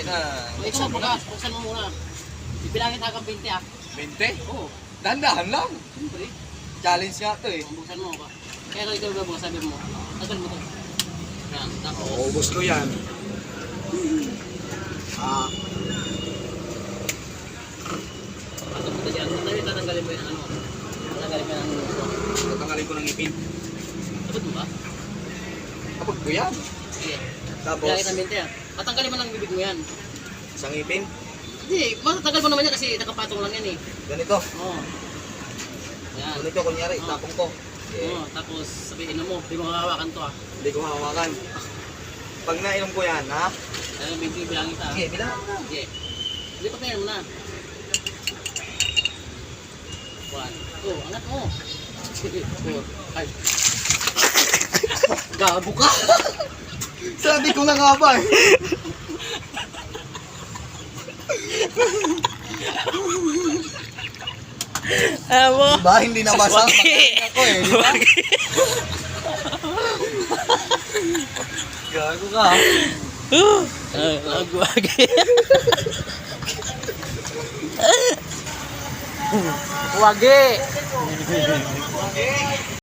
na. Ikaw bukas, buksan mo muna. Ibilangin hanggang 20 ah. 20? Oo. Dahan-dahan lang. Siyempre. Challenge nga to eh. Buksan mo ba? Kaya ikaw bukas, sabi mo. Tagal mo to. Yan, tapos. Ubus ko yan. Pasok mo to dyan. Tatanggalin mo yung ano. Tatanggalin mo yung ano. Tatanggalin ko ng ipin. Sabot mo ba? Kapag ko yan. Sige. Tapos, Bilangin ng 20 ah. Tatanggalin mo ng bibig mo yan. isang ipin. Hindi, matatagal mo naman yan kasi nakapatong lang yan eh. Ganito. Oo. Yan. Ganito, kunyari, itapong ko. Oo, tapos sabihin mo, hindi mo hawakan to ah. Hindi ko hawakan. Pag nainom ko yan, ha? Ayun, 20 bilangin ta. Sige, bilang mo na. Sige. Hindi pa mo na. 1, 2, angat mo. 4, 5. Gabo ka! Sabi ko na nga ba eh. Amo. Diba, hindi nabasa? Wagi. Ako eh, diba? Gago ka. Wagi. Wagi. Okay.